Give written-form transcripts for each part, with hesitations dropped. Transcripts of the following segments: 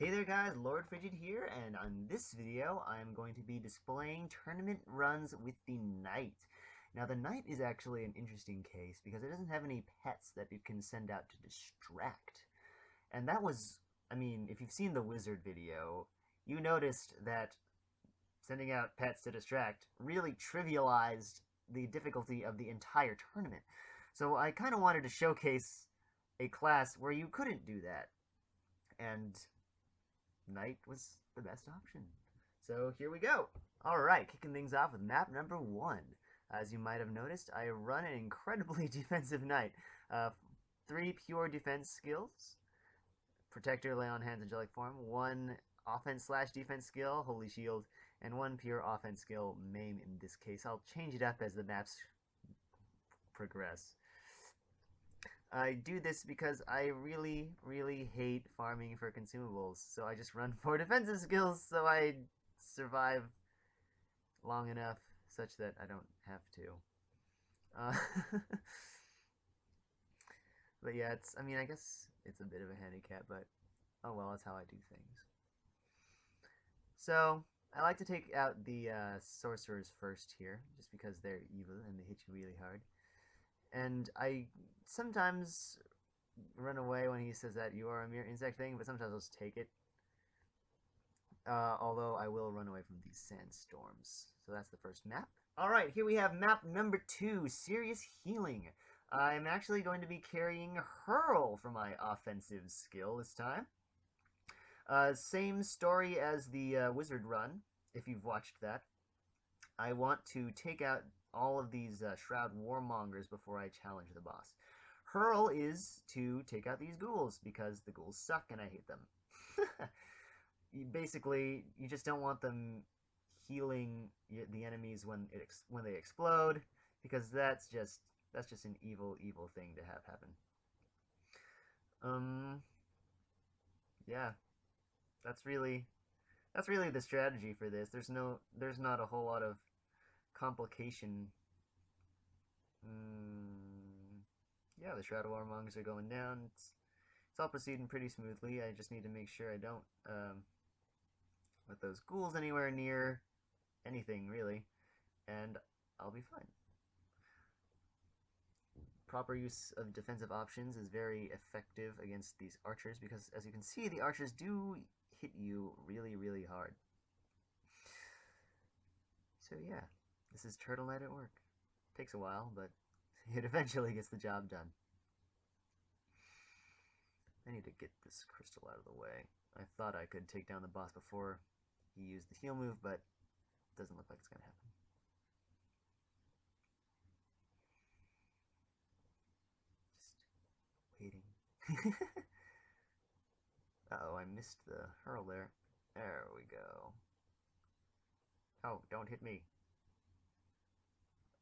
Hey there guys, Lord Frigid here, and on this video I'm going to be displaying tournament runs with the Knight. Now the Knight is actually an interesting case because it doesn't have any pets that it can send out to distract. And that was, if you've seen the Wizard video, you noticed that sending out pets to distract really trivialized the difficulty of the entire tournament. So I kind of wanted to showcase a class where you couldn't do that. And Knight was the best option. So here we go. Alright, kicking things off with map number 1. As you might have noticed, I run an incredibly defensive Knight. 3 pure defense skills. Protector, Lay on Hands, Angelic Form. 1 offense/defense skill, Holy Shield. And 1 pure offense skill, Maim in this case. I'll change it up as the maps progress. I do this because I really, really hate farming for consumables, so I just run 4 defensive skills so I survive long enough such that I don't have to. But yeah, I guess it's a bit of a handicap, but oh well, that's how I do things. So, I like to take out the sorcerers first here, just because they're evil and they hit you really hard. And I sometimes run away when he says that you are a mere insect thing, but sometimes I'll just take it. Although I will run away from these sandstorms. So that's the first map. Alright, here we have map number 2, Serious Healing. I'm actually going to be carrying Hurl for my offensive skill this time. Same story as the Wizard run, if you've watched that. I want to take out all of these Shroud Warmongers before I challenge the boss. Hurl is to take out these ghouls, because the ghouls suck and I hate them. Basically, you just don't want them healing the enemies when they explode, because that's just an evil thing to have happen. Yeah, that's really the strategy for this. There's not a whole lot of complication. Yeah, the Shroud of Warmongers are going down. It's all proceeding pretty smoothly. I just need to make sure I don't let those ghouls anywhere near anything, really, and I'll be fine. Proper use of defensive options is very effective against these archers, because as you can see, the archers do hit you really, really hard. So yeah, this is Turtle Knight at work. Takes a while, but it eventually gets the job done. I need to get this crystal out of the way. I thought I could take down the boss before he used the heal move, but it doesn't look like it's going to happen. Just waiting. Uh-oh, I missed the hurl there. There we go. Oh, don't hit me.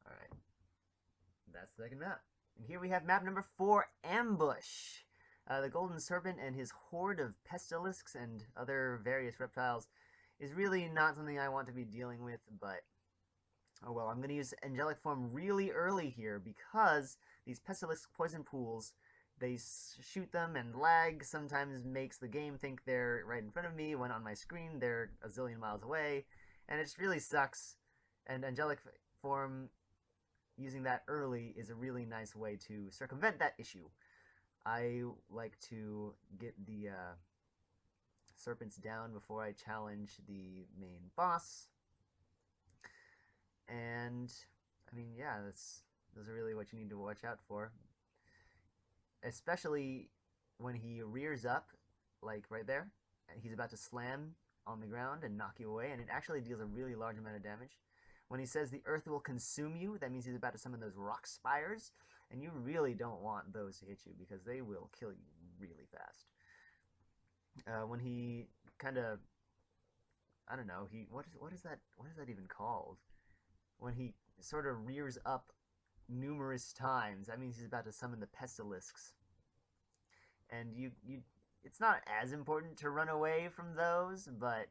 Alright. That's the second map. And here we have map number 4, Ambush. The Golden Serpent and his horde of Pestilisks and other various reptiles is really not something I want to be dealing with, but oh well. I'm going to use Angelic Form really early here because these Pestilisk poison pools, they shoot them, and lag sometimes makes the game think they're right in front of me when on my screen they're a zillion miles away, and it just really sucks. And Angelic Form, using that early, is a really nice way to circumvent that issue. I like to get the serpents down before I challenge the main boss. And, yeah, those are really what you need to watch out for. Especially when he rears up, like right there, and he's about to slam on the ground and knock you away, and it actually deals a really large amount of damage. When he says the earth will consume you, that means he's about to summon those rock spires, and you really don't want those to hit you because they will kill you really fast. When he kind of, I don't know, what is that even called? When he sort of rears up numerous times, that means he's about to summon the Pestilisks. And it's not as important to run away from those, but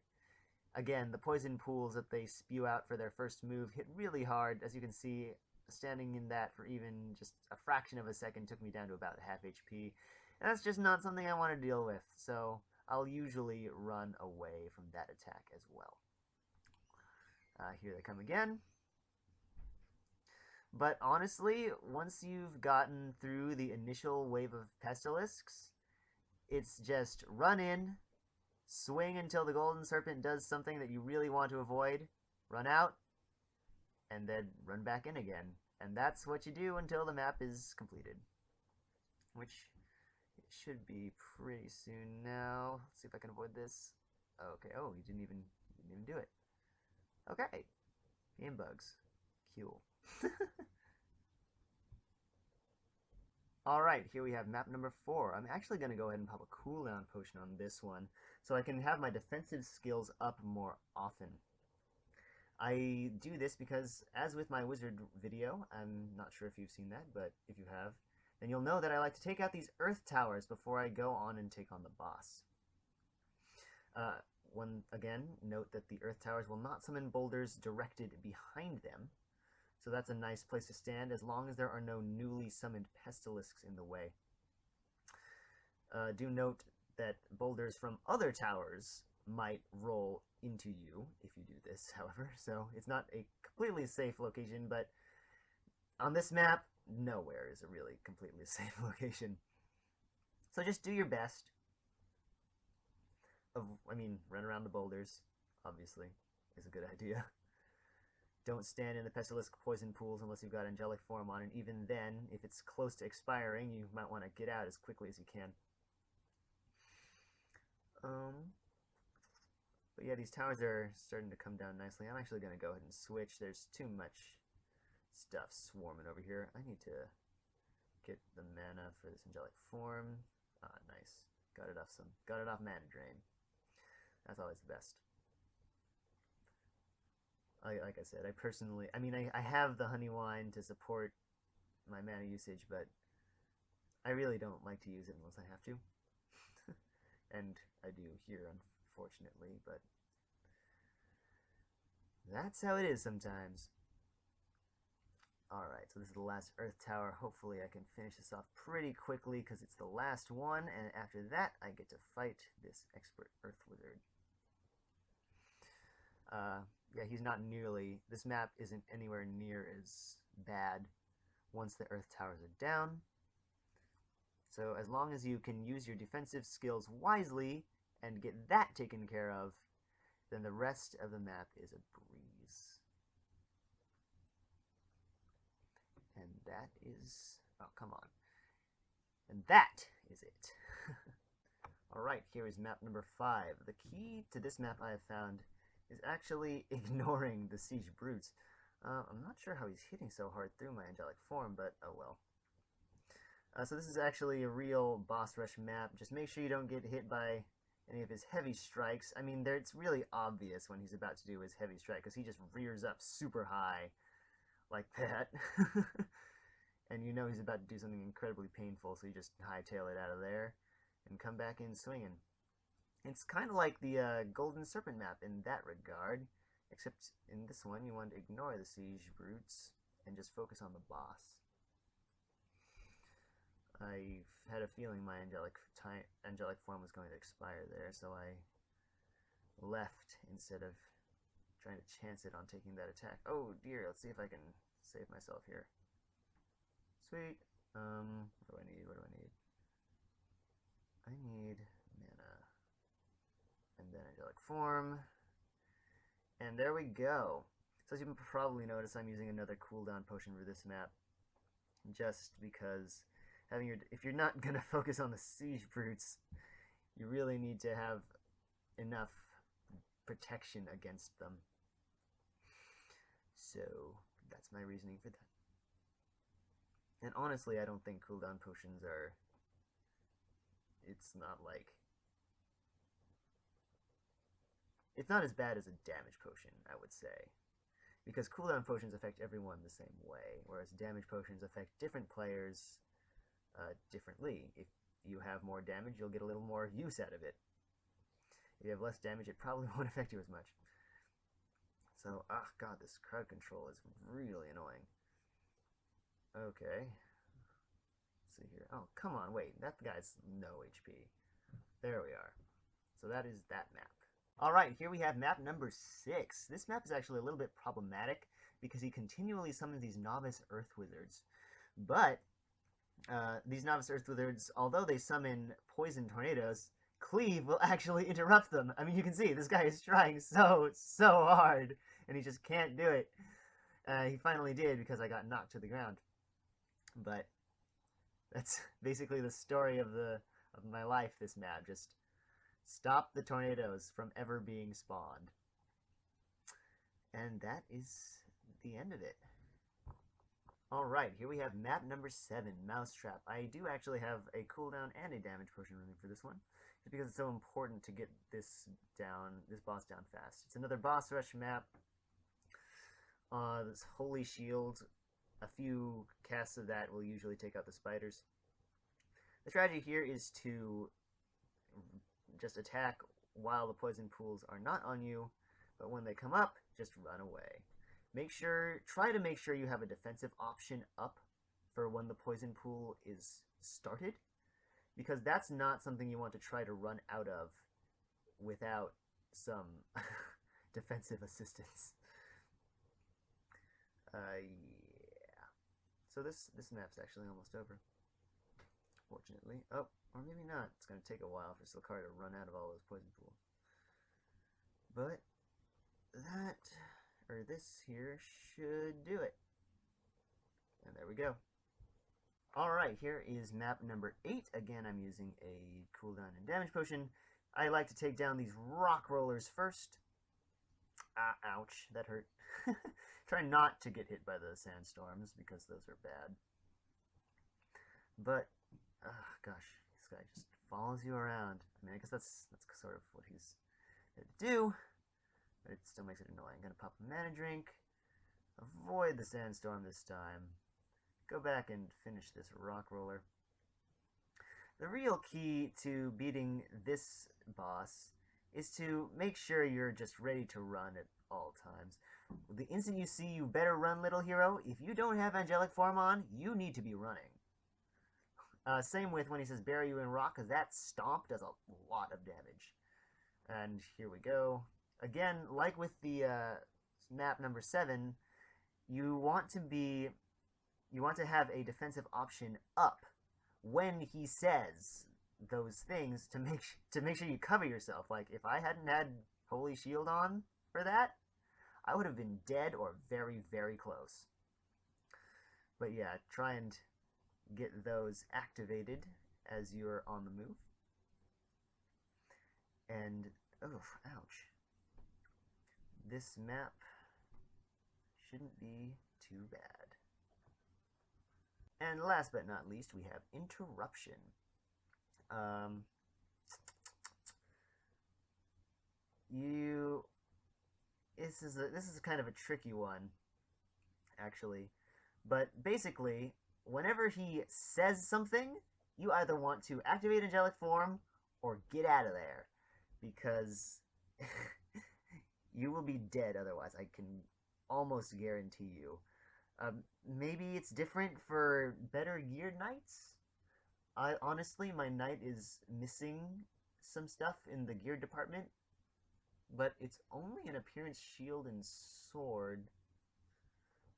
again, the poison pools that they spew out for their first move hit really hard. As you can see, standing in that for even just a fraction of a second took me down to about half HP. And that's just not something I want to deal with. So I'll usually run away from that attack as well. Here they come again. But honestly, once you've gotten through the initial wave of Pestilisks, it's just run in, swing until the Golden Serpent does something that you really want to avoid, run out, and then run back in again. And that's what you do until the map is completed. Which it should be pretty soon now. Let's see if I can avoid this. Okay, oh, you didn't even do it. Okay. Game bugs. Cool. Alright, here we have map number 4. I'm actually going to go ahead and pop a cooldown potion on this one, so I can have my defensive skills up more often. I do this because, as with my wizard video, I'm not sure if you've seen that, but if you have, then you'll know that I like to take out these earth towers before I go on and take on the boss. Again, note that the earth towers will not summon boulders directed behind them, so that's a nice place to stand as long as there are no newly summoned Pestilisks in the way. Do note that boulders from other towers might roll into you if you do this, however, so it's not a completely safe location, but on this map, nowhere is a really completely safe location. So just do your best. Run around the boulders, obviously, is a good idea. Don't stand in the Pestilisk poison pools unless you've got Angelic form on, and even then, if it's close to expiring, you might want to get out as quickly as you can. But yeah, these towers are starting to come down nicely. I'm actually going to go ahead and switch. There's too much stuff swarming over here. I need to get the mana for this Angelic form. Ah, nice. Got it off mana drain. That's always the best. Like I said, I have the honey wine to support my mana usage, but I really don't like to use it unless I have to. And I do here, unfortunately, but that's how it is sometimes. Alright, so this is the last Earth Tower. Hopefully I can finish this off pretty quickly because it's the last one, and after that I get to fight this expert Earth Wizard. Yeah, he's not nearly... This map isn't anywhere near as bad once the Earth Towers are down. So as long as you can use your defensive skills wisely and get that taken care of, then the rest of the map is a breeze. And that is... Oh, come on. And that is it. Alright, here is map number 5. The key to this map I have found is actually ignoring the Siege Brutes. I'm not sure how he's hitting so hard through my Angelic form, but oh well. So this is actually a real boss rush map. Just make sure you don't get hit by any of his heavy strikes. I mean, it's really obvious when he's about to do his heavy strike, because he just rears up super high like that. And you know he's about to do something incredibly painful, so you just hightail it out of there and come back in swinging. It's kind of like the Golden Serpent map in that regard, except in this one you want to ignore the Siege Brutes and just focus on the boss. I had a feeling my Angelic form was going to expire there, so I left instead of trying to chance it on taking that attack. Oh dear, let's see if I can save myself here. Sweet. What do I need? What do I need? I need mana. And then Angelic form. And there we go. So as you can probably notice, I'm using another cooldown potion for this map. Just because if you're not going to focus on the Siege Brutes, you really need to have enough protection against them. So that's my reasoning for that. And honestly, I don't think cooldown potions are... It's not as bad as a damage potion, I would say. Because cooldown potions affect everyone the same way, whereas damage potions affect different players differently. If you have more damage, you'll get a little more use out of it. If you have less damage, it probably won't affect you as much. So, oh god, this crowd control is really annoying. Okay. Let's see here. Oh, come on, wait. That guy's no HP. There we are. So that is that map. Alright, here we have map number 6. This map is actually a little bit problematic because he continually summons these Novice Earth Wizards. But these Novice Earth Wizards, although they summon poison tornadoes, Cleave will actually interrupt them. I mean, you can see this guy is trying so hard, and he just can't do it. He finally did because I got knocked to the ground. But that's basically the story of my life, this map. Just stop the tornadoes from ever being spawned. And that is the end of it. Alright, here we have map number 7, Mousetrap. I do actually have a cooldown and a damage potion running for this one, just because it's so important to get this boss down fast. It's another boss rush map. This Holy Shield, a few casts of that will usually take out the spiders. The strategy here is to just attack while the poison pools are not on you, but when they come up, just run away. Try to make sure you have a defensive option up for when the poison pool is started, because that's not something you want to try to run out of without some defensive assistance. Yeah. So this map's actually almost over, fortunately. Oh, or maybe not. It's going to take a while for Silcar to run out of all those poison pools. But this here should do it. And there we go. Alright, here is map number 8. Again, I'm using a cooldown and damage potion. I like to take down these rock rollers first. Ouch, that hurt. Try not to get hit by the sandstorms, because those are bad. But, gosh, this guy just follows you around. I mean, I guess that's sort of what he's going to do. But it still makes it annoying. I'm going to pop a mana drink. Avoid the sandstorm this time. Go back and finish this rock roller. The real key to beating this boss is to make sure you're just ready to run at all times. The instant you see you better run, little hero, if you don't have Angelic form on, you need to be running. Same with when he says bury you in rock, because that stomp does a lot of damage. And here we go. Again, like with the map number 7, you want to have a defensive option up when he says those things to make sure you cover yourself. Like, if I hadn't had Holy Shield on for that, I would have been dead or very, very close. But yeah, try and get those activated as you're on the move. And, oh, ouch. This map shouldn't be too bad. And last but not least, we have Interruption. This is kind of a tricky one, actually. But basically, whenever he says something, you either want to activate Angelic form or get out of there, because you will be dead otherwise. I can almost guarantee you. Maybe it's different for better geared knights. Honestly, my knight is missing some stuff in the gear department, but it's only an appearance shield and sword,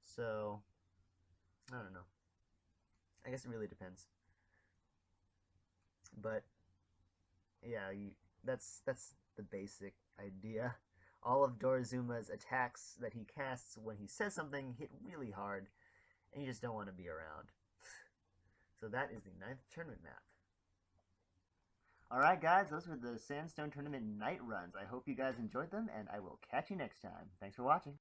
so I don't know. I guess it really depends. But yeah, that's the basic idea. All of Dorizuma's attacks that he casts when he says something hit really hard, and you just don't want to be around. So that is the 9th tournament map. Alright guys, those were the Sandstone Tournament night runs. I hope you guys enjoyed them, and I will catch you next time. Thanks for watching.